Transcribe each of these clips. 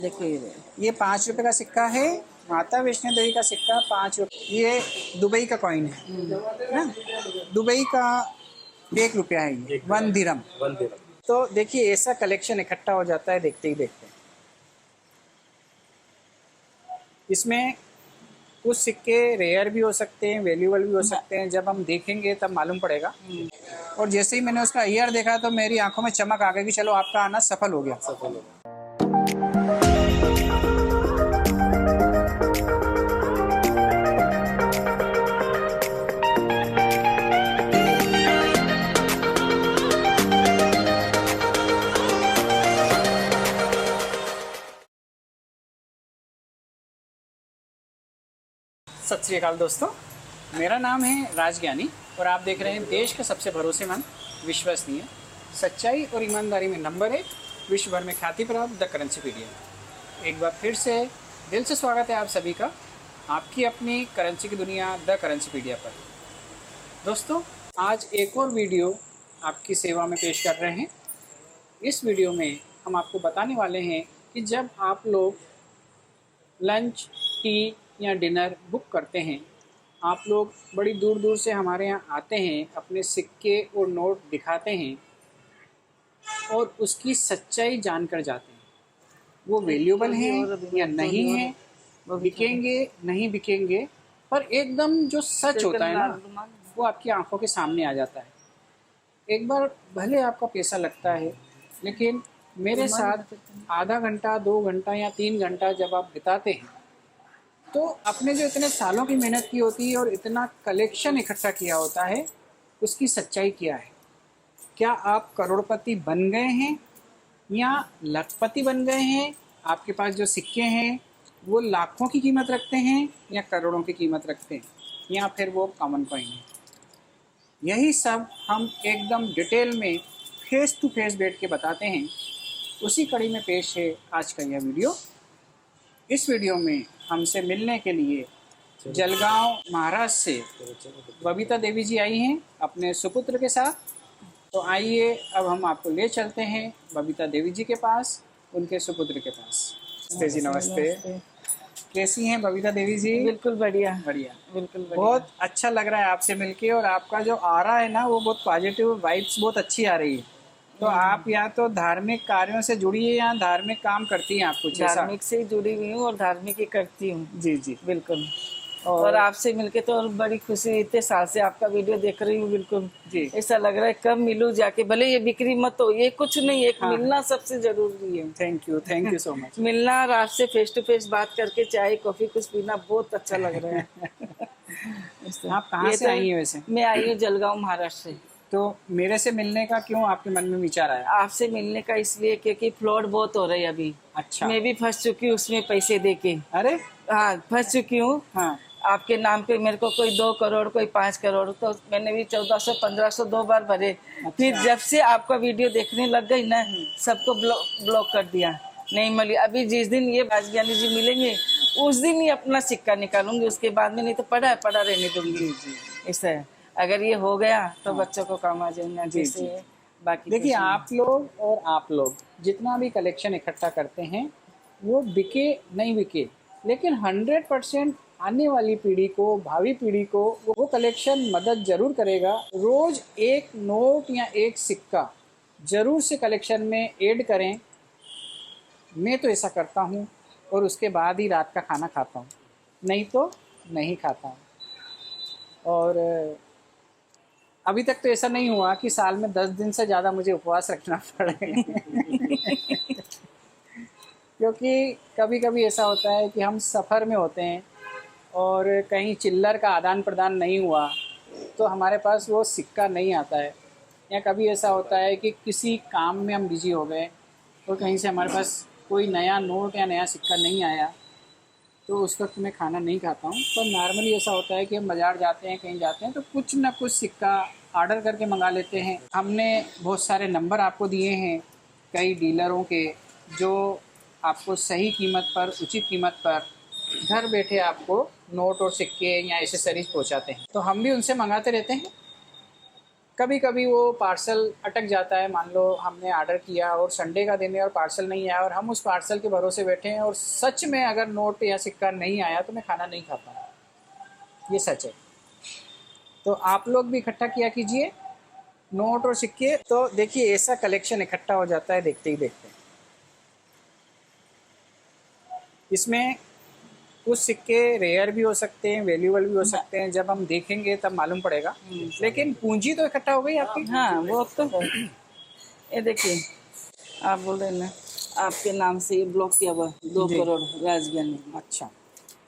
देखो ये 5 रुपए का सिक्का है, माता वैष्णो देवी का सिक्का 5 रुपए। ये दुबई का कॉइन है ना, दुबई का 1 रुपया है ये, 1 दिरहम। तो देखिए ऐसा कलेक्शन इकट्ठा हो जाता है देखते ही देखते। इसमें कुछ सिक्के रेयर भी हो सकते हैं, वैल्यूएबल भी हो सकते हैं, जब हम देखेंगे तब मालूम पड़ेगा। और जैसे ही मैंने उसका ईयर देखा तो मेरी आंखों में चमक आ गई कि चलो आपका आना सफल हो गया। सत श्री अकाल दोस्तों, मेरा नाम है राजज्ञानी और आप देख रहे हैं देश के सबसे भरोसेमंद, विश्वसनीय, सच्चाई और ईमानदारी में नंबर 1, विश्व भर में ख्याति प्राप्त द करेंसीपीडिया। एक बार फिर से दिल से स्वागत है आप सभी का आपकी अपनी करेंसी की दुनिया द करेंसीपीडिया पर। दोस्तों, आज एक और वीडियो आपकी सेवा में पेश कर रहे हैं। इस वीडियो में हम आपको बताने वाले हैं कि जब आप लोग लंच, टी या डिनर बुक करते हैं, आप लोग बड़ी दूर दूर से हमारे यहाँ आते हैं, अपने सिक्के और नोट दिखाते हैं और उसकी सच्चाई जानकर जाते हैं। वो वैल्यूएबल हैं या नहीं है, बिकेंगे नहीं बिकेंगे, पर एकदम जो सच होता है ना, वो आपकी आंखों के सामने आ जाता है। एक बार भले आपका पैसा लगता है, लेकिन मेरे साथ आधा घंटा, 2 घंटा या 3 घंटा जब आप बिताते हैं तो अपने जो इतने सालों की मेहनत की होती है और इतना कलेक्शन इकट्ठा किया होता है, उसकी सच्चाई क्या है। क्या आप करोड़पति बन गए हैं या लखपति बन गए हैं? आपके पास जो सिक्के हैं वो लाखों की कीमत रखते हैं या करोड़ों की कीमत रखते हैं, या फिर वो कॉमन कॉइन है? यही सब हम एकदम डिटेल में फेस टू फेस बैठ के बताते हैं। उसी कड़ी में पेश है आज का यह वीडियो। इस वीडियो में हमसे मिलने के लिए जलगांव महाराष्ट्र से बबीता देवी जी आई हैं अपने सुपुत्र के साथ। तो आइए अब हम आपको ले चलते हैं बबीता देवी जी के पास, उनके सुपुत्र के पास। नमस्ते जी। नमस्ते। कैसी हैं बबीता देवी जी? बिल्कुल बढ़िया बढ़िया, बिल्कुल बढ़िया। बहुत अच्छा लग रहा है आपसे मिलके, और आपका जो आ रहा है ना वो बहुत पॉजिटिव वाइब्स बहुत अच्छी आ रही है। तो आप या तो धार्मिक कार्यों से जुड़ी है या धार्मिक काम करती हैं आप कुछ ऐसा? धार्मिक से जुड़ी हुई हूँ और धार्मिक ही करती हूँ। जी जी, बिल्कुल। और आपसे मिलके तो और बड़ी खुशी, इतने साल से आपका वीडियो देख रही हूँ। बिल्कुल जी, ऐसा लग रहा है कब मिलूं जाके, भले ये बिक्री मत हो, ये कुछ नहीं, एक मिलना सबसे जरूरी है। Thank you so much. मिलना और आपसे फेस टू फेस बात करके चाय कॉफी कुछ पीना बहुत अच्छा लग रहा है। आप कहाँ से आई हैं वैसे? मैं आई हूँ जलगांव महाराष्ट्र से। तो मेरे से मिलने का क्यों आपके मन में विचार आया? आपसे मिलने का इसलिए क्योंकि फ्रॉड बहुत हो रही है अभी। अच्छा। मैं भी फंस चुकी हूँ उसमें पैसे देके। अरे हाँ, फंस चुकी हूँ। हाँ, आपके नाम पे मेरे को कोई 2 करोड़, कोई 5 करोड़, तो मैंने भी 1400 1500 2 बार भरे। अच्छा। फिर जब से आपका वीडियो देखने लग गई ना, सबको ब्लॉक कर दिया, नहीं मिली। अभी जिस दिन ये राजज्ञानी जी मिलेंगे उस दिन ही अपना सिक्का निकालूंगी, उसके बाद में नहीं तो पड़ा रहने दूंगी। ऐसा है, अगर ये हो गया तो बच्चों को काम आ जाएगा। जैसे बाकी देखिए आप लोग जितना भी कलेक्शन इकट्ठा करते हैं वो बिके नहीं बिके, लेकिन 100% आने वाली पीढ़ी को, भावी पीढ़ी को वो कलेक्शन मदद जरूर करेगा। रोज एक नोट या एक सिक्का जरूर से कलेक्शन में ऐड करें। मैं तो ऐसा करता हूँ और उसके बाद ही रात का खाना खाता हूँ, नहीं तो नहीं खाता हूँ। और अभी तक तो ऐसा नहीं हुआ कि साल में 10 दिन से ज़्यादा मुझे उपवास रखना पड़े। क्योंकि कभी कभी ऐसा होता है कि हम सफ़र में होते हैं और कहीं चिल्लर का आदान प्रदान नहीं हुआ तो हमारे पास वो सिक्का नहीं आता है, या कभी ऐसा होता है कि किसी काम में हम बिजी हो गए और कहीं से हमारे पास कोई नया नोट या नया सिक्का नहीं आया, तो उस वक्त मैं खाना नहीं खाता हूँ। पर नॉर्मली ऐसा होता है कि हम बाज़ार जाते हैं, कहीं जाते हैं, तो कुछ ना कुछ सिक्का ऑर्डर करके मंगा लेते हैं। हमने बहुत सारे नंबर आपको दिए हैं कई डीलरों के, जो आपको सही कीमत पर, उचित कीमत पर घर बैठे आपको नोट और सिक्के या एसेसरीज पहुँचाते हैं। तो हम भी उनसे मंगाते रहते हैं। कभी कभी वो पार्सल अटक जाता है। मान लो हमने ऑर्डर किया और संडे का दिन है और पार्सल नहीं आया और हम उस पार्सल के भरोसे बैठे हैं और सच में अगर नोट या सिक्का नहीं आया तो मैं खाना नहीं खा पाऊँ, ये सच है। तो आप लोग भी इकट्ठा किया कीजिए नोट और सिक्के। तो देखिए ऐसा कलेक्शन इकट्ठा हो जाता है देखते ही देखते। इसमें कुछ सिक्के रेयर भी हो सकते हैं, वैल्यूएबल भी हो सकते हैं, जब हम देखेंगे तब मालूम पड़ेगा। लेकिन पूंजी तो इकट्ठा हो गई आपकी। हाँ वो तो है। ये देखिए आप बोल रहे हैं ना आपके नाम से ये ब्लॉक किया हुआ 2 जी। करोड़ राजज्ञानी, अच्छा,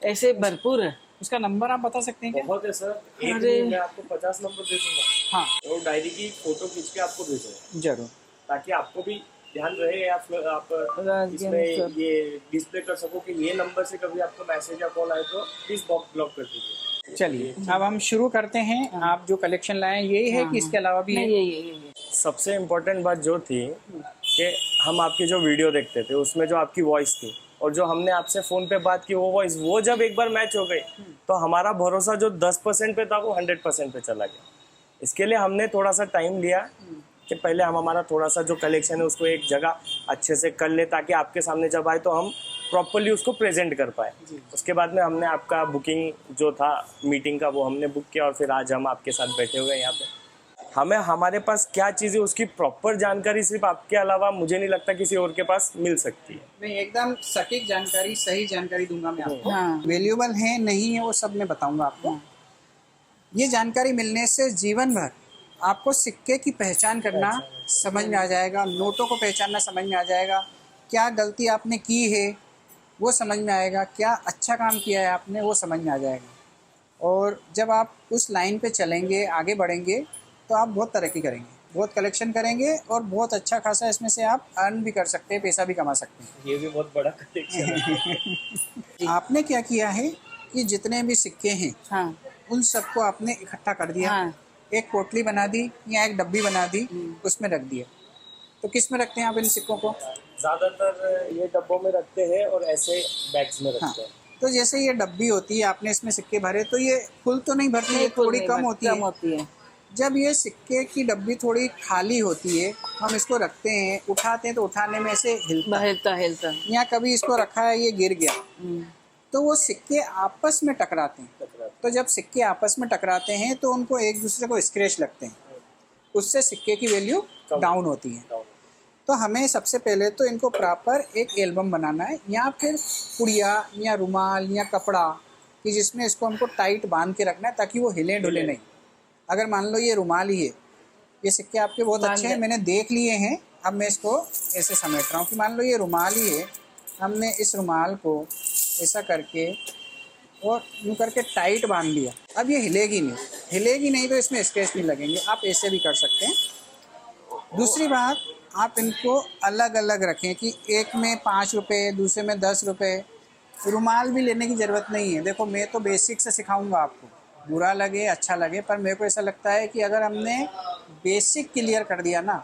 ऐसे भरपूर है। उसका नंबर आप बता सकते हैं क्या? बहुत है सर, एक अरे। नहीं, मैं आपको 50 नंबर दे दूंगा हाँ और डायरी की फोटो खींच के आपको भेजूंगा जरूर। ताकि आपको भी ध्यान रहे, आप राजज्ञानी इसमें सर। ये डिस्प्ले कर सको कि ये नंबर से कभी आपको मैसेज या कॉल आए तो प्लीज ब्लॉक कर दीजिए। चलिए अब हम शुरू करते हैं। आप जो कलेक्शन लाए हैं यही है कि इसके अलावा भी नहीं है? ये सबसे इम्पोर्टेंट बात जो थी कि हम आपकी जो वीडियो देखते थे उसमें जो आपकी वॉइस थी और जो हमने आपसे फ़ोन पे बात की वो वॉइस, वो जब एक बार मैच हो गई तो हमारा भरोसा जो 10% पे था वो 100% पे चला गया। इसके लिए हमने थोड़ा सा टाइम लिया कि पहले हम हमारा थोड़ा सा जो कलेक्शन है उसको एक जगह अच्छे से कर ले ताकि आपके सामने जब आए तो हम प्रॉपरली उसको प्रेजेंट कर पाए। उसके बाद में हमने आपका बुकिंग जो था मीटिंग का वो हमने बुक किया और फिर आज हम आपके साथ बैठे हुए हैं यहाँ पे। हमें हमारे पास क्या चीज़ है उसकी प्रॉपर जानकारी सिर्फ आपके अलावा मुझे नहीं लगता किसी और के पास मिल सकती है। मैं एकदम सटीक जानकारी, सही जानकारी दूंगा मैं आपको। हाँ। वैल्यूएबल है नहीं है वो सब मैं बताऊंगा आपको। ये जानकारी मिलने से जीवन भर आपको सिक्के की पहचान करना समझ में आ जाएगा, नोटों को पहचानना समझ में आ जाएगा, क्या गलती आपने की है वो समझ में आएगा, क्या अच्छा काम किया है आपने वो समझ में आ जाएगा। और जब आप उस लाइन पे चलेंगे, आगे बढ़ेंगे तो आप बहुत तरक्की करेंगे, बहुत कलेक्शन करेंगे और बहुत अच्छा खासा इसमें से आप अर्न भी कर सकते हैं, पैसा भी कमा सकते हैं। ये भी बहुत बड़ा कलेक्शन है। आपने क्या किया है कि जितने भी सिक्के हैं हाँ उन सबको आपने इकट्ठा कर दिया। हाँ। एक पोटली बना दी या एक डब्बी बना दी, उसमें रख दिया। तो किस में रखते हैं आप इन सिक्कों को? ज़्यादातर ये डब्बों में रखते हैं और ऐसे बैग्स में रखते हाँ, हैं। तो जैसे ये डब्बी होती है, आपने इसमें सिक्के भरे तो ये फुल तो नहीं भरती है, थोड़ी कम होती है। जब ये सिक्के की डब्बी थोड़ी खाली होती है, हम इसको रखते हैं, उठाते हैं तो उठाने में ऐसे हिलता है। हिलता। या कभी इसको रखा है ये गिर गया तो वो सिक्के आपस में टकराते हैं। तो जब सिक्के आपस में टकराते हैं तो उनको एक दूसरे को स्क्रैच लगते हैं, उससे सिक्के की वैल्यू डाउन होती है। तो हमें सबसे पहले तो इनको प्रॉपर एक एल्बम बनाना है या फिर पुड़िया या रुमाल या कपड़ा कि जिसमें इसको हमको टाइट बांध के रखना है ताकि वो हिले डुले नहीं। अगर मान लो ये रुमाल ही है, ये सिक्के आपके बहुत अच्छे हैं, मैंने देख लिए हैं, अब मैं इसको ऐसे समेट रहा हूँ कि मान लो ये रुमाल ही है, हमने इस रुमाल को ऐसा करके और यूँ करके टाइट बांध लिया। अब ये हिलेगी नहीं तो इसमें स्क्रैच नहीं लगेंगे। आप ऐसे भी कर सकते हैं। दूसरी बात, आप इनको अलग अलग रखें कि एक में 5 रुपये, दूसरे में 10 रुपये। रुमाल भी लेने की ज़रूरत नहीं है। देखो मैं तो बेसिक से सिखाऊंगा आपको, बुरा लगे अच्छा लगे, पर मेरे को ऐसा लगता है कि अगर हमने बेसिक क्लियर कर दिया ना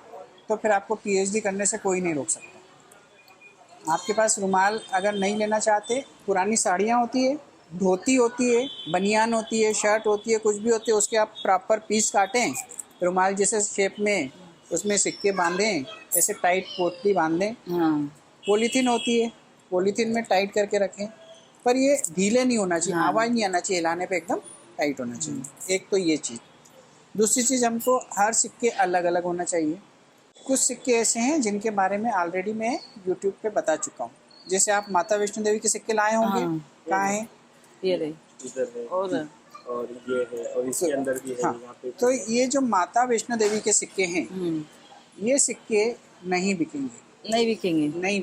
तो फिर आपको पीएचडी करने से कोई नहीं रोक सकता। आपके पास रुमाल अगर नहीं लेना चाहते, पुरानी साड़ियाँ होती है, धोती होती है, बनियान होती है, शर्ट होती है, कुछ भी होती है, उसके आप प्रॉपर पीस काटें, रुमाल जैसे शेप में उसमें सिक्के बांधें, ऐसे टाइट पोटली बांधें। पॉलीथीन होती है, पॉलीथीन में टाइट करके रखें, पर ये ढीले नहीं होना चाहिए, आवाज़ नहीं आना चाहिए, हिलाने पे एकदम टाइट होना चाहिए। एक तो ये चीज़। दूसरी चीज़, हमको हर सिक्के अलग अलग होना चाहिए। कुछ सिक्के ऐसे हैं जिनके बारे में ऑलरेडी मैं यूट्यूब पे बता चुका हूँ। जैसे आप माता वैष्णो देवी के सिक्के लाए होंगे, कहाँ हैं? ये रहे इधर है और ये है और इसके अंदर भी है। हाँ, यहाँ पे तो ये जो माता वैष्णो देवी के सिक्के हैं, ये सिक्के नहीं बिकेंगे, नहीं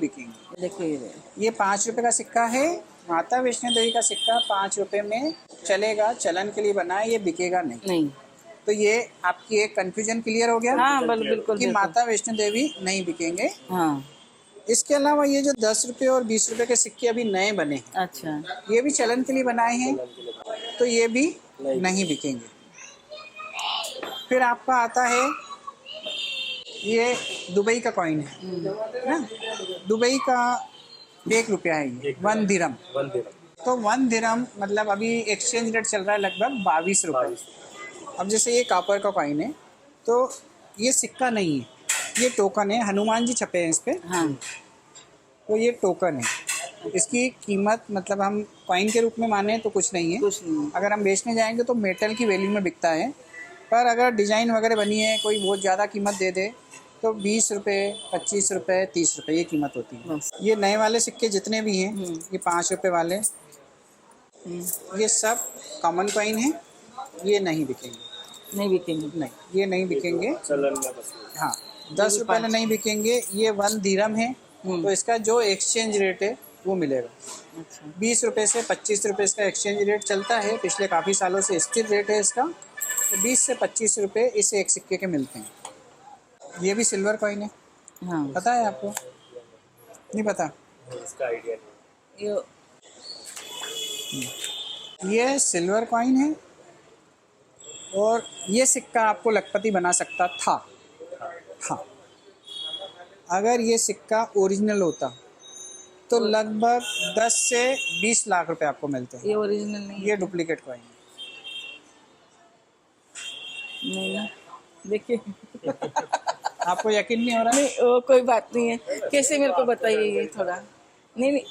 बिकेंगे। देखिए ये 5 रुपये का सिक्का है, माता वैष्णो देवी का सिक्का 5 रुपये में चलेगा, चलन के लिए बना है, ये बिकेगा नहीं। तो ये आपकी एक कंफ्यूजन क्लियर हो गया। हाँ बिल्कुल कि माता वैष्णो देवी नहीं बिकेंगे। हाँ। इसके अलावा ये जो 10 रुपये और 20 रुपये के सिक्के अभी नए बने हैं, अच्छा, ये भी चलन के लिए बनाए हैं, तो ये भी नहीं बिकेंगे। फिर आपका आता है ये दुबई का कॉइन है ना, दुबई का 1 रुपया है ये, 1 दिरहम। तो 1 दिरहम मतलब अभी एक्सचेंज रेट चल रहा है लगभग 22 रुपये। अब जैसे ये कॉपर का कॉइन है, तो ये सिक्का नहीं है, ये टोकन है। हनुमान जी छपे हैं इस पे, हाँ तो ये टोकन है। इसकी कीमत मतलब हम कॉइन के रूप में माने तो कुछ नहीं है। कुछ नहीं। अगर हम बेचने जाएंगे तो मेटल की वैल्यू में बिकता है, पर अगर डिज़ाइन वगैरह बनी है, कोई बहुत ज़्यादा कीमत दे दे तो 20 रुपये, 25 रुपये, 30 रुपये ये कीमत होती है। बस। ये नए वाले सिक्के जितने भी हैं, ये 5 रुपये वाले, ये सब कॉमन कॉइन है, ये नहीं बिकेंगे। नहीं बिकेंगे। नहीं, ये नहीं बिकेंगे। चलन में बस। हाँ, 10 रुपये में नहीं बिकेंगे। ये 1 दिरहम है, तो इसका जो एक्सचेंज रेट है वो मिलेगा। अच्छा 20 रुपये से 25 रुपये इसका एक्सचेंज रेट चलता है, पिछले काफ़ी सालों से स्थिर रेट है इसका। तो 20 से 25 रुपये इस एक सिक्के के मिलते हैं। ये भी सिल्वर कॉइन है, हाँ पता है आपको? नहीं पता? इसका आइडिया नहीं। ये ये सिल्वर कॉइन है और ये सिक्का आपको लखपति बना सकता था। हाँ, अगर ये सिक्का ओरिजिनल होता तो लगभग 10 से 20 लाख रुपए आपको मिलते हैं। ये ओरिजिनल नहीं है। ये डुप्लीकेट कॉइन है। नहीं ना, देखिए आपको यकीन नहीं हो रहा है? नहीं वो कोई बात नहीं है, कैसे मेरे को बताइए ये थोड़ा। नहीं नहीं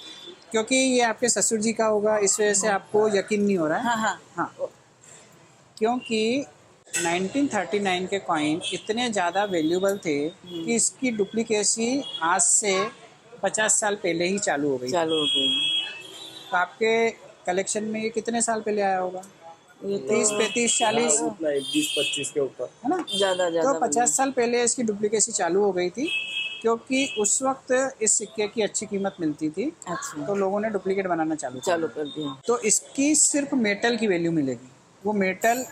क्योंकि ये आपके ससुर जी का होगा, इस वजह से आपको यकीन नहीं हो रहा है। हाँ हाँ हाँ, क्योंकि 1939 के कॉइन इतने ज़्यादा वैल्यूबल थे कि इसकी डुप्लीकेसी आज से 50 साल पहले ही चालू हो गई। चालू हो गई। तो आपके कलेक्शन में ये कितने साल पहले आया होगा? ये 30, 35, 40, उतना 20-25 के ऊपर। है ना? ज़्यादा तो ज़्यादा 50 साल पहले इसकी डुप्लीकेसी चालू हो गई थी, क्योंकि उस वक्त इस सिक्के की अच्छी कीमत मिलती थी, अच्छा तो लोगों ने डुप्लीकेट बनाना चालू किया। चालू कर दिया। तो इसकी सिर्फ मेटल की वैल्यू मिलेगी। वो मेटल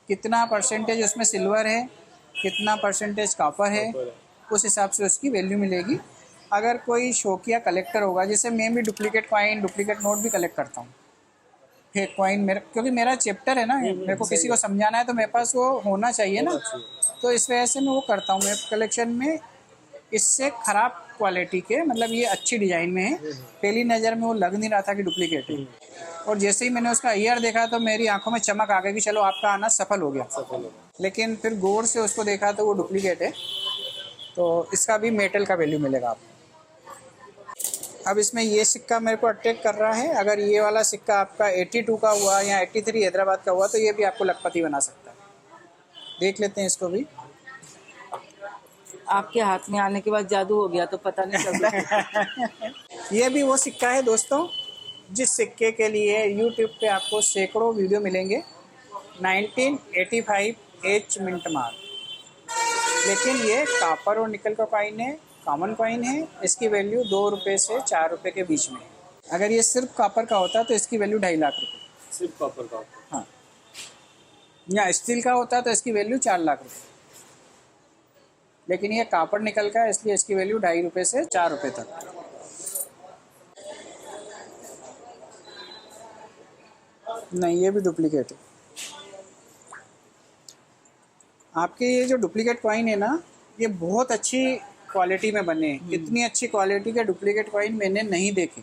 कितना परसेंटेज उसमें सिल्वर है, कितना परसेंटेज कॉपर है, उस हिसाब से उसकी वैल्यू मिलेगी। अगर कोई शौकिया कलेक्टर होगा, जैसे मैं भी डुप्लीकेट कॉइन, डुप्लीकेट नोट भी कलेक्ट करता हूँ, फेक कॉइन, मेरा क्योंकि मेरा चैप्टर है ना, मेरे को किसी को समझाना है तो मेरे पास वो होना चाहिए ना, तो इस वजह से मैं वो करता हूँ। मेरे कलेक्शन में इससे ख़राब क्वालिटी के, मतलब ये अच्छी डिज़ाइन में है, पहली नज़र में वो लग नहीं रहा था कि डुप्लीकेट है, और जैसे ही मैंने उसका ईयर देखा तो मेरी आंखों में चमक आ गई कि चलो आपका आना सफल हो गया। लेकिन फिर गौर से उसको देखा तो वो डुप्लीकेट है, तो इसका भी मेटल का वैल्यू मिलेगा आपको। अब इसमें ये सिक्का मेरे को अट्रैक्ट कर रहा है। अगर ये वाला सिक्का आपका 82 का हुआ या 83 हैदराबाद का हुआ तो ये भी आपको लखपति बना सकता है। देख लेते हैं इसको भी। आपके हाथ में आने के बाद जादू हो गया तो पता नहीं चलता। ये भी वो सिक्का है दोस्तों, जिस सिक्के के लिए यूट्यूब पे आपको सैकड़ों वीडियो मिलेंगे। 1985 एच मिंट मार्क, लेकिन ये कॉपर और निकल का कॉइन है, कॉमन कॉइन है। इसकी वैल्यू 2 रुपये से 4 रुपये के बीच में है। अगर ये सिर्फ कॉपर का होता तो इसकी वैल्यू 2.5 लाख रुपये। सिर्फ कॉपर का। हाँ, या स्टील का होता तो इसकी वैल्यू 4 लाख रुपये, लेकिन ये कॉपर निकल का है, इसलिए इसकी वैल्यू 2.5 रुपये से 4 रुपये तक। नहीं, ये भी डुप्लीकेट है। आपके ये जो डुप्लीकेट कॉइन है ना, ये बहुत अच्छी क्वालिटी में बने हैं। इतनी अच्छी क्वालिटी के डुप्लीकेट कॉइन मैंने नहीं देखे।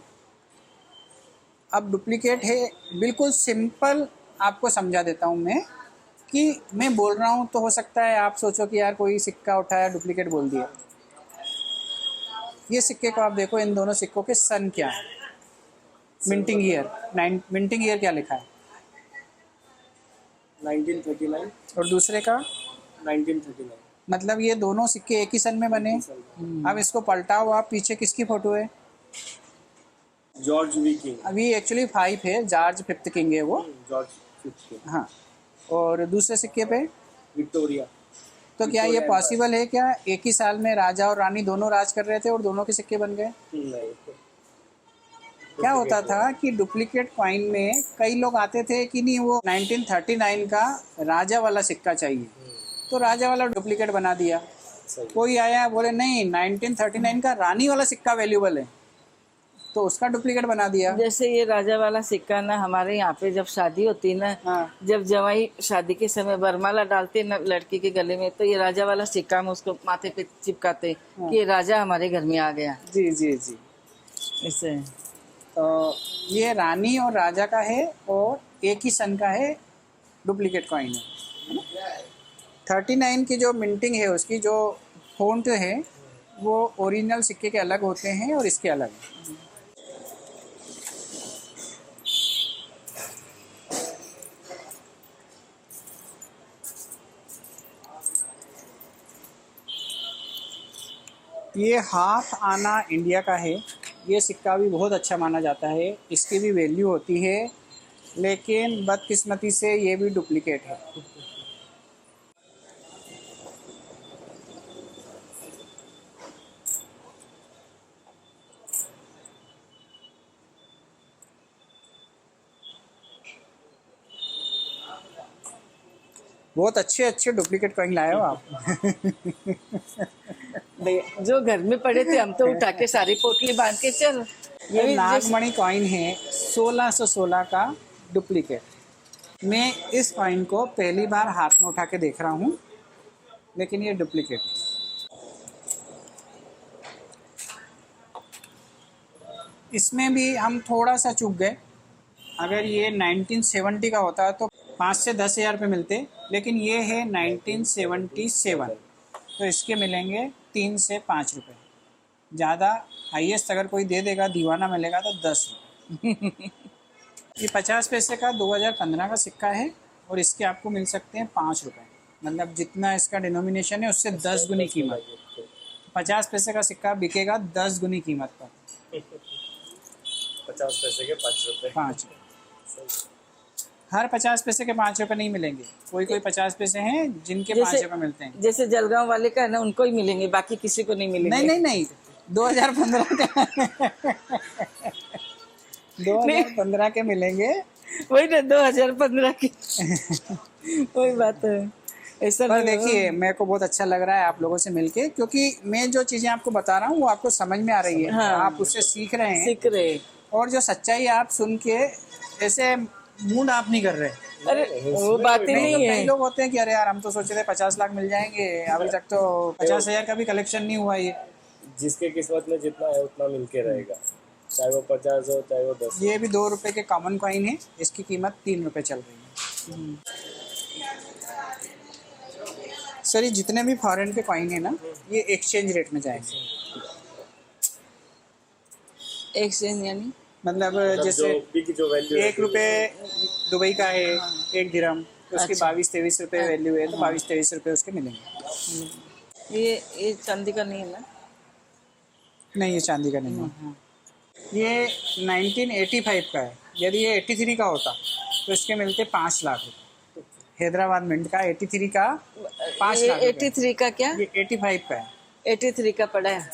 अब डुप्लीकेट है, बिल्कुल सिंपल आपको समझा देता हूँ मैं, कि मैं बोल रहा हूँ तो हो सकता है आप सोचो कि यार कोई सिक्का उठाया डुप्लीकेट बोल दिया। ये सिक्के को आप देखो, इन दोनों सिक्कों के सन क्या है, मिंटिंग ईयर, मिंटिंग ईयर क्या लिखा है 1939 और दूसरे का 1939। मतलब ये दोनों सिक्के एक ही सन में बने। अब इसको पलटाओ आप, पीछे किसकी फोटो है? George we king. अभी एक्चुअली 5 है, जॉर्ज 5th किंग है वो। George 5th king. हाँ, और दूसरे सिक्के पे विक्टोरिया। तो क्या ये पॉसिबल है क्या एक ही साल में राजा और रानी दोनों राज कर रहे थे और दोनों के सिक्के बन गए? नहीं। क्या होता था कि डुप्लीकेट कॉइन में कई लोग आते थे कि नहीं वो 1939 का राजा वाला सिक्का चाहिए, तो राजा वाला डुप्लीकेट बना दिया। कोई आया बोले नहीं 1939 का रानी वाला सिक्का वैल्यूबल है, तो उसका डुप्लीकेट बना दिया। जैसे ये राजा वाला सिक्का ना, हमारे यहाँ पे जब शादी होती ना, हाँ। जब जवाई शादी के समय बरमाला डालते ना लड़की के गले में, तो ये राजा वाला सिक्का हम उसको माथे पे चिपकाते कि ये राजा हमारे घर में आ गया। जी जी जी। इससे तो ये रानी और राजा का है और एक ही सन का है, डुप्लीकेट कॉइन है ना? 39 की जो मिंटिंग है उसकी जो फ़ॉन्ट है वो ओरिजिनल सिक्के के अलग होते हैं और इसके अलग हैं। ये हाफ आना इंडिया का है। ये सिक्का भी बहुत अच्छा माना जाता है, इसकी भी वैल्यू होती है, लेकिन बदकिस्मती से ये भी डुप्लीकेट है। बहुत अच्छे अच्छे डुप्लीकेट कॉइन लाए हो आप। जो घर में पड़े थे हम तो उठा के सारी पोटली बांध के चल। ये जैसे- नागमणि कॉइन है 1616 का डुप्लीकेट। मैं इस कॉइन को पहली बार हाथ में उठा के देख रहा हूँ, लेकिन ये डुप्लीकेट है। इसमें भी हम थोड़ा सा चूक गए। अगर ये 1970 का होता तो 5 से 10 हज़ार रुपये मिलते, लेकिन ये है 1977, तो इसके मिलेंगे 3 से 5 रुपये। ज़्यादा हाईएस्ट अगर कोई दे देगा दीवाना मिलेगा तो 10 रुपये। ये 50 पैसे का 2015 का सिक्का है और इसके आपको मिल सकते हैं 5 रुपये। मतलब जितना इसका डिनोमिनेशन है उससे 10 गुनी कीमत। 50 पैसे का सिक्का बिकेगा 10 गुनी कीमत पर। 50 पैसे के 5 रुपए। 5 हर 50 पैसे के 5 रुपये नहीं मिलेंगे। कोई 50 पैसे हैं जिनके 5 रुपये मिलते हैं। जैसे जलगांव वाले का है ना, उनको ही मिलेंगे, बाकी किसी को नहीं मिलेंगे। नहीं 2015 के 2015 के मिलेंगे। वही ना 2015 की वही बात है। ऐसा पर नहीं- देखिए मेरे को बहुत अच्छा लग रहा है आप लोगों से मिलके, क्योंकि मैं जो चीज़ें आपको बता रहा हूँ वो आपको समझ में आ रही है। हाँ। आप उससे सीख रहे हैं सीख रहे। और जो सच्चाई आप सुन के ऐसे मूड आप नहीं कर रहे। अरे वो बात ही नहीं कई है। लोग होते हैं कि अरे यार हम तो सोच रहे थे 50 लाख मिल जाएंगे, अभी तक तो 50 हज़ार का भी कलेक्शन नहीं हुआ। ये जिसके किस्मत में जितना है उतना मिलके रहेगा, चाहे वो 50 हो चाहे वो 10। ये भी 2 रुपए के कॉमन कॉइन है, इसकी कीमत 3 रुपए चल रही है। सर ये जितने भी फॉरेन के कॉइन है ना, ये एक्सचेंज रेट में जाएंगे। एक्सचेंज यानी मतलब जैसे जो वैल्यू 1 रुपये दुबई का है, 1 दिरहम, तो उसकी 22-23 रुपये वैल्यू है, तो 22-23 रुपये उसके मिलेंगे। ये चांदी का नहीं है ना? नहीं ये चांदी का नहीं है। ये 1985 का है। यदि ये 83 का होता तो इसके मिलते 5 लाख रुपये। हैदराबाद मिंट का 83 का 5 लाख रुपये। 83 का क्या? ये 85 का है, 83 का पड़ा है।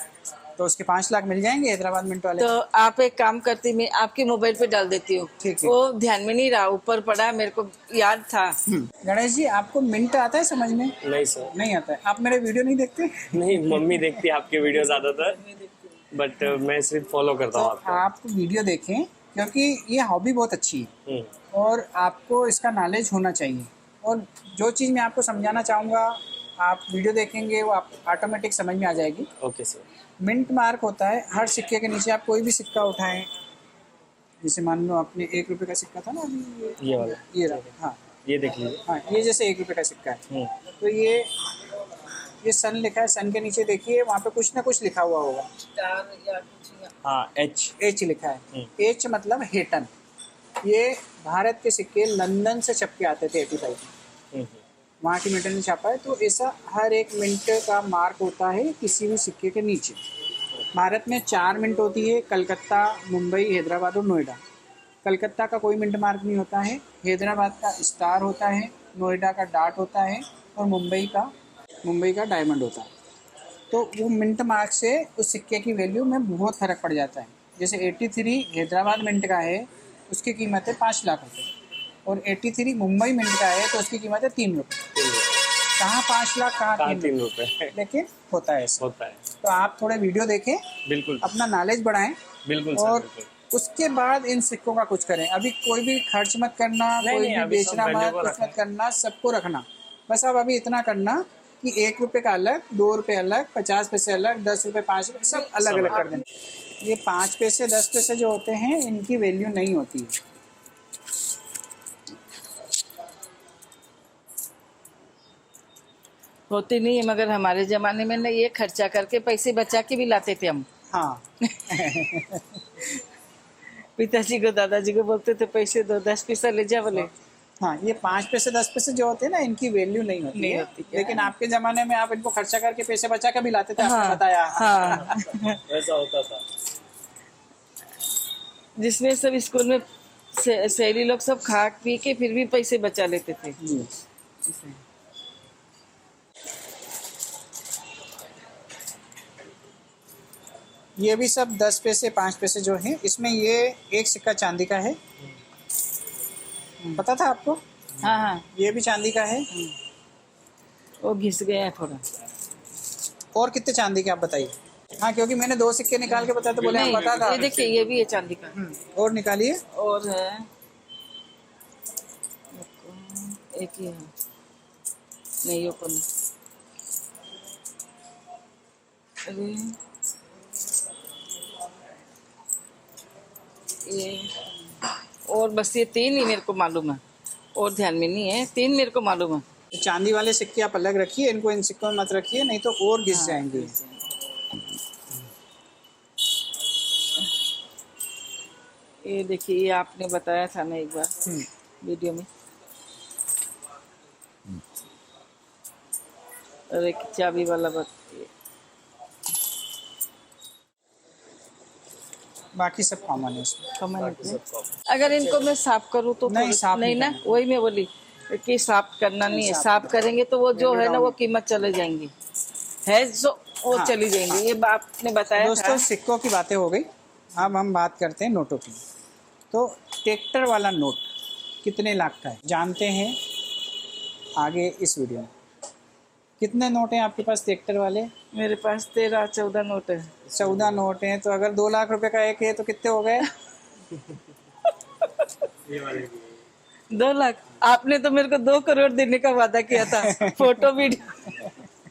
तो उसके 5 लाख मिल जाएंगे हैदराबाद मिंट वाले। तो आप एक काम करती, मैं आपके मोबाइल पे डाल देती हूँ। ठीक है। वो ध्यान में नहीं रहा, ऊपर पड़ा, मेरे को याद था। गणेश जी आपको मिंट आता है समझ में? नहीं सर, नहीं आता है। आप मेरे वीडियो नहीं देखते? नहीं मम्मी देखती है आपके वीडियो ज्यादातर, बट मैं सिर्फ फॉलो करता तो हूँ आपको। आप वीडियो देखें, क्योंकि ये हॉबी बहुत अच्छी है और आपको इसका नॉलेज होना चाहिए। और जो चीज़ मैं आपको समझाना चाहूँगा आप वीडियो देखेंगे वो आप ऑटोमेटिक समझ में आ जाएगी। Okay sir. मिंट मार्क होता है हर सिक्के के नीचे। आप कोई भी सिक्का उठाएं, जैसे मान लो आपने 1 रुपये का सिक्का था ना अभी, ये वाला, ये रहा, हाँ ये देख लीजिए। हाँ, ये जैसे 1 रुपये का सिक्का है, तो ये सन लिखा है। सन के नीचे देखिए वहाँ पे कुछ ना कुछ लिखा हुआ होगा। हाँ एच लिखा है। एच मतलब हेटन। ये भारत के सिक्के लंदन से छप के आते थे 85 में, वहाँ की मिंट ने छापा है। तो ऐसा हर एक मिंट का मार्क होता है किसी भी सिक्के के नीचे। भारत में 4 मिंट होती है, कलकत्ता, मुंबई, हैदराबाद और नोएडा। कलकत्ता का कोई मिंट मार्क नहीं होता है, हैदराबाद का स्टार होता है, नोएडा का डार्ट होता है और मुंबई का डायमंड होता है। तो वो मिंट मार्क से उस सिक्के की वैल्यू में बहुत फ़र्क पड़ जाता है। जैसे 83 हैदराबाद मिंट का है, उसकी कीमत है 5 लाख रुपये, और 83 मुंबई मिंट का है तो उसकी कीमत है 3 रुपये। कहाँ 5 लाख, कहाँ 3 रुपये, लेकिन होता है ऐसा। होता है। तो आप थोड़े वीडियो देखें, बिल्कुल अपना नॉलेज बढ़ाएं, बिल्कुल और सर, बिल्कुल। उसके बाद इन सिक्कों का कुछ करें। अभी कोई भी खर्च मत करना, नहीं, कोई भी अभी सब बेचना value मत, को कुछ रखना मत करना, सबको रखना। बस अब अभी इतना करना कि 1 रुपये का अलग, 2 रुपये अलग, 50 पैसे अलग, 10 रुपये, 5 रुपये, सब अलग अलग कर देना। ये 5 पैसे 10 पैसे जो होते हैं इनकी वैल्यू नहीं होती है। होती नहीं है, मगर हमारे जमाने में ना ये खर्चा करके पैसे बचा के भी लाते थे हम। हाँ। पिताजी को दादाजी को बोलते थे पैसे दो, 10 पैसा ले जा बोले। हाँ, ये 5 पैसे 10 पैसे जो होते हैं ना, इनकी वैल्यू नहीं होती नहीं है। होती क्या? लेकिन आपके जमाने में आप इनको खर्चा करके पैसे बचा के भी लाते थे, आपने हाँ, बताया। हाँ। ऐसा होता था। जिसमें सब स्कूल में सहेली लोग सब खा पी के फिर भी पैसे बचा लेते थे। जी। ये भी सब 10 पैसे 5 पैसे जो हैं, इसमें ये एक सिक्का चांदी का है, पता था आपको? हाँ हाँ, ये भी चांदी का है। वो घिस गया थोड़ा। और कितने चांदी के आप बताइए? हाँ, क्योंकि मैंने 2 सिक्के निकाल के बताया तो बोले हम नहीं, पता था। ये देखिए ये भी है चांदी का। और निकालिए। और है एक ही है, नहीं ओपन। अरे ये और बस ये 3 ही मेरे को मालूम है, और ध्यान में नहीं है। 3 मेरे को मालूम है। चांदी वाले सिक्के आप अलग रखिए, इनको इन सिक्कों में मत रखिए, नहीं तो और घिस जाएंगे। ये देखिए, ये आपने बताया था ना एक बार वीडियो में। और एक चाबी वाला बाकी सब कॉमन है इसमें। कमन। अगर इनको मैं साफ करूँ तो नहीं, साफ नहीं नहीं ना, वही मैं बोली कि साफ करना नहीं है। साफ करेंगे तो वो जो है ना वो कीमत चले जाएंगी, है जो वो चली जाएंगी। ये आपने बताया दोस्तों, था। सिक्कों की बातें हो गई, अब हम बात करते हैं नोटों की। तो ट्रैक्टर वाला नोट कितने लाख का है जानते हैं आगे इस वीडियो में। कितने नोट हैं आपके पास ट्रैक्टर वाले? मेरे पास 13-14 नोट है। 14 नोट हैं, तो अगर 2 लाख रुपए का एक है तो कितने हो गए? 2 लाख। आपने तो मेरे को 2 करोड़ देने का वादा किया था। फोटो वीडियो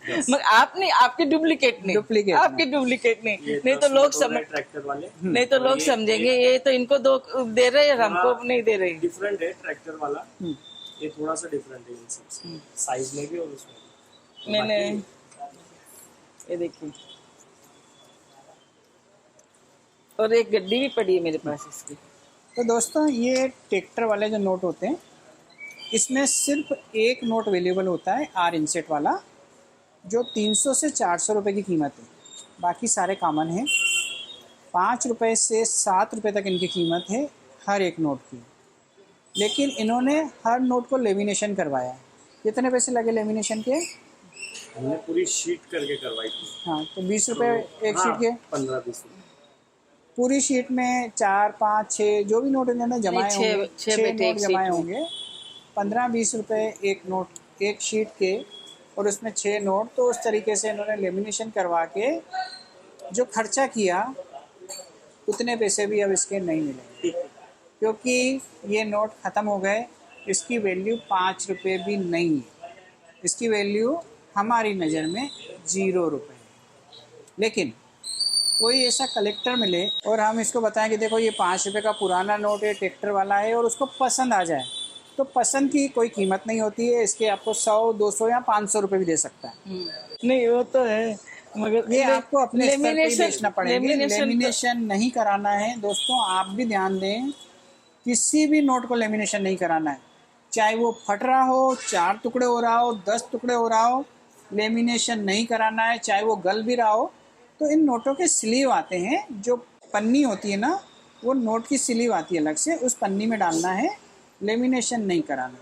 मगर आपने, आपके डुप्लीकेट नहीं, आपके डुप्लीकेट नहीं तो लोग समझ, ट्रैक्टर वाले नहीं तो लोग समझेंगे ये तो इनको 2 दे रहे हैं, हमको नहीं दे रहे। डिफरेंट है ट्रैक्टर वाला, ये थोड़ा सा डिफरेंट है इन सबसे, साइज में भी और उसमें भी। मैंने ये देखिए, और एक गड्डी भी पड़ी है मेरे पास इसकी। तो दोस्तों, ये ट्रैक्टर वाले जो नोट होते हैं, इसमें सिर्फ एक नोट अवेलेबल होता है आर इंसेट वाला, जो 300 से 400 रुपये की कीमत है। बाकी सारे कॉमन हैं। 5 रुपये से 7 रुपये तक इनकी कीमत है हर एक नोट की। लेकिन इन्होंने हर नोट को लेमिनेशन करवाया। कितने पैसे लगे लेमिनेशन के? हमने पूरी शीट करके करवाई थी। हाँ, तो 20 रुपये एक शीट के। 15-20 पूरी शीट में 4, 5, 6 जो भी नोट इन्होंने जमाए होंगे, 6 नोट जमाए होंगे, 15-20 रुपये एक नोट, एक शीट के, और उसमें 6 नोट। तो उस तरीके से इन्होंने लेमिनेशन करवा के जो खर्चा किया, उतने पैसे भी अब इसके नहीं मिलेंगे, क्योंकि ये नोट ख़त्म हो गए। इसकी वैल्यू 5 रुपये भी नहीं है। इसकी वैल्यू हमारी नज़र में 0 रुपये है। लेकिन कोई ऐसा कलेक्टर मिले और हम इसको बताएं कि देखो ये 5 रुपये का पुराना नोट है, ट्रैक्टर वाला है, और उसको पसंद आ जाए, तो पसंद की कोई कीमत नहीं होती है। इसके आपको 100, 200 या 500 रुपये भी दे सकता है। नहीं वो तो है, मगर ये आपको अपने स्तर पे ही बेचना पड़ेगा। लेमिनेशन नहीं कराना है दोस्तों, आप भी ध्यान दें, किसी भी नोट को लेमिनेशन नहीं कराना है। चाहे वो फट रहा हो, 4 टुकड़े हो रहा हो, 10 टुकड़े हो रहा हो, लेमिनेशन नहीं कराना है। चाहे वो गल भी रहा हो, तो इन नोटों के स्लीव आते हैं, जो पन्नी होती है ना, वो नोट की स्लीव आती है अलग से, उस पन्नी में डालना है, लेमिनेशन नहीं कराना।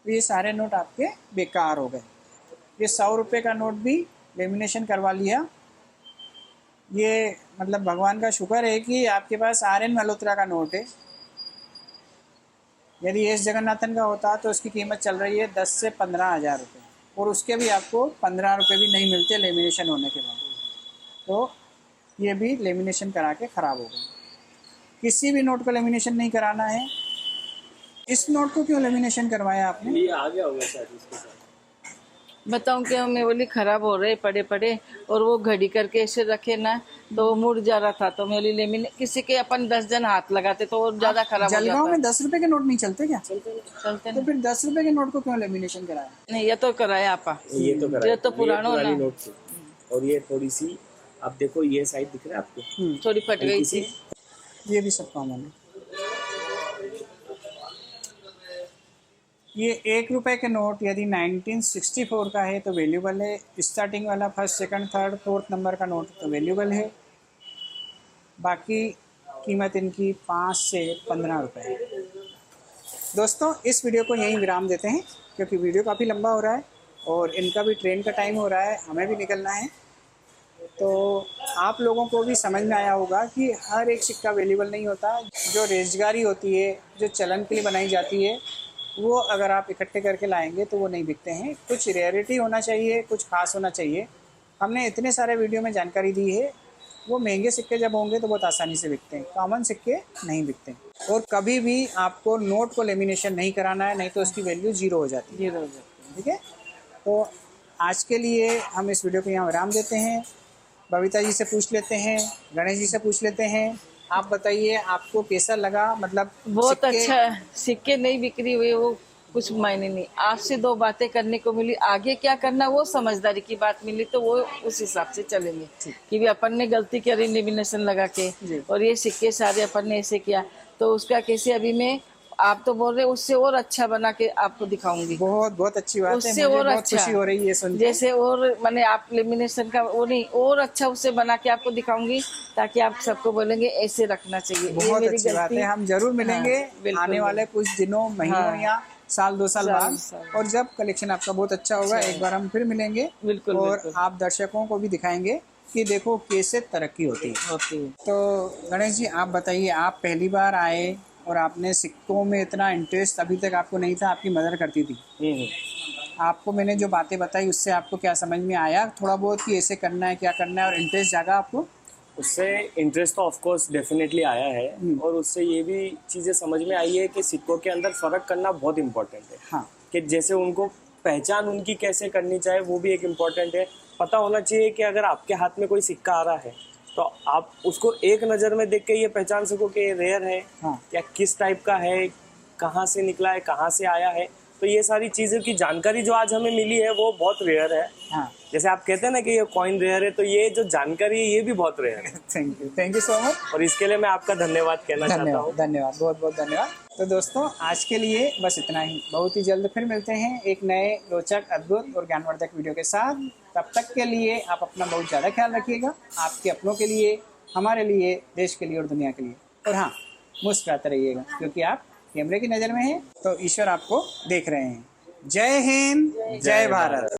तो ये सारे नोट आपके बेकार हो गए। ये 100 रुपये का नोट भी लेमिनेशन करवा लिया। ये मतलब भगवान का शुक्र है कि आपके पास RN मल्होत्रा का नोट है। यदि एस जगन्नाथन का होता तो उसकी कीमत चल रही है 10 से 15 हज़ार रुपये, और उसके भी आपको 15 रुपये भी नहीं मिलते लेमिनेशन होने के बाद। तो ये भी लेमिनेशन करा के ख़राब हो गए। किसी भी नोट को लेमिनेशन नहीं कराना है। इस नोट को क्यों लेमिनेशन करवाया आपने? ये आ गया होगा शायद इसके साथ। बताऊं क्या, मैं बोली खराब हो रहे पड़े पड़े, और वो घड़ी करके ऐसे रखे ना तो वो मुड़ जा रहा था, तो मैं बोली लेमिनेट, किसी के अपन 10 जन हाथ लगाते तो वो ज्यादा खराब हो जलगांव जाता में 10 रुपए के नोट नहीं चलते क्या? चलते तो ना। फिर 10 रुपए के नोट को क्यों लेमिनेशन कराया? नहीं ये तो कराया आपा, ये तो करा ये तो पुराना पुरानी ना, नोट थी। और ये थोड़ी सी, आप देखो ये साइड दिख रहा है आपको, थोड़ी फट गई हल्की सी। थी। ये भी सब कॉमन है। ये 1 रुपए के नोट यदि 1964 का है तो वैल्यूबल है। स्टार्टिंग वाला first second third fourth number का नोट तो वैल्यूबल है। बाकी कीमत इनकी 5 से 15 रुपए है। दोस्तों इस वीडियो को यहीं विराम देते हैं क्योंकि वीडियो काफ़ी लंबा हो रहा है और इनका भी ट्रेन का टाइम हो रहा है, हमें भी निकलना है। तो आप लोगों को भी समझ में आया होगा कि हर एक सिक्का वैल्यूबल नहीं होता। जो रेजगारी होती है, जो चलन के लिए बनाई जाती है, वो अगर आप इकट्ठे करके लाएंगे तो वो नहीं बिकते हैं। कुछ रेयरिटी होना चाहिए, कुछ खास होना चाहिए। हमने इतने सारे वीडियो में जानकारी दी है। वो महंगे सिक्के जब होंगे तो बहुत आसानी से बिकते हैं, कॉमन सिक्के नहीं बिकते। और कभी भी आपको नोट को लेमिनेशन नहीं कराना है, नहीं तो उसकी वैल्यू 0 हो जाती है। 0 हो जाती है। ठीक है, तो आज के लिए हम इस वीडियो को यहाँ विराम देते हैं। बबीता जी से पूछ लेते हैं, गणेश जी से पूछ लेते हैं। आप बताइए आपको कैसा लगा? मतलब बहुत सिक्के- अच्छा है। सिक्के नहीं बिक्री हुए वो कुछ मायने नहीं, आपसे 2 बातें करने को मिली, आगे क्या करना वो समझदारी की बात मिली, तो वो उस हिसाब से चलेंगे कि भी अपन ने गलती करी लेमिनेशन लगा के, और ये सिक्के सारे अपन ने ऐसे किया, तो उसका कैसे अभी मैं, आप तो बोल रहे उससे और अच्छा बना के आपको दिखाऊंगी। बहुत बहुत अच्छी बात है, उससे मुझे और बहुत अच्छा खुशी हो रही है सुन के। जैसे, और मैंने आप लेमिनेशन का वो नहीं, और अच्छा उससे बना के आपको दिखाऊंगी, ताकि आप सबको बोलेंगे ऐसे रखना चाहिए। ये बहुत मेरी अच्छी बात गलती। है, हम जरूर मिलेंगे बिल्कुल, आने वाले कुछ दिनों, महीनों हाँ। या साल 2 साल बाद। साल। और जब कलेक्शन आपका बहुत अच्छा होगा एक बार हम फिर मिलेंगे। बिल्कुल, और बिल्कुल। आप दर्शकों को भी दिखाएंगे कि देखो कैसे तरक्की होती है। तो गणेश जी आप बताइए, आप पहली बार आए और आपने सिक्कों में इतना इंटरेस्ट अभी तक आपको नहीं था, आपकी मदर करती थी। आपको मैंने जो बातें बताई उससे आपको क्या समझ में आया थोड़ा बहुत कि ऐसे करना है, क्या करना है, और इंटरेस्ट जागा आपको? उससे इंटरेस्ट तो ऑफ कोर्स डेफिनेटली आया है, और उससे ये भी चीज़ें समझ में आई है कि सिक्कों के अंदर फ़र्क करना बहुत इम्पोर्टेंट है। हाँ, कि जैसे उनको पहचान उनकी कैसे करनी चाहिए वो भी एक इम्पोर्टेंट है। पता होना चाहिए कि अगर आपके हाथ में कोई सिक्का आ रहा है तो आप उसको एक नज़र में देख के ये पहचान सको कि ये रेयर है, हाँ। या किस टाइप का है, कहाँ से निकला है, कहाँ से आया है। तो ये सारी चीज़ों की जानकारी जो आज हमें मिली है वो बहुत रेयर है। हाँ। जैसे आप कहते हैं ना कि ये कॉइन रेयर है, तो ये जो जानकारी है ये भी बहुत रेयर है। Thank you so much. और इसके लिए मैं आपका धन्यवाद कहना चाहता हूँ। धन्यवाद, बहुत बहुत धन्यवाद। तो दोस्तों आज के लिए बस इतना ही। बहुत ही जल्द फिर मिलते हैं एक नए रोचक, अद्भुत और ज्ञानवर्धक वीडियो के साथ। तब तक के लिए आप अपना बहुत ज़्यादा ख्याल रखिएगा, आपके अपनों के लिए, हमारे लिए, देश के लिए और दुनिया के लिए। और हाँ, मुस्कुराते रहिएगा क्योंकि आप कैमरे की नज़र में हैं तो ईश्वर आपको देख रहे हैं। जय हिंद, जय भारत।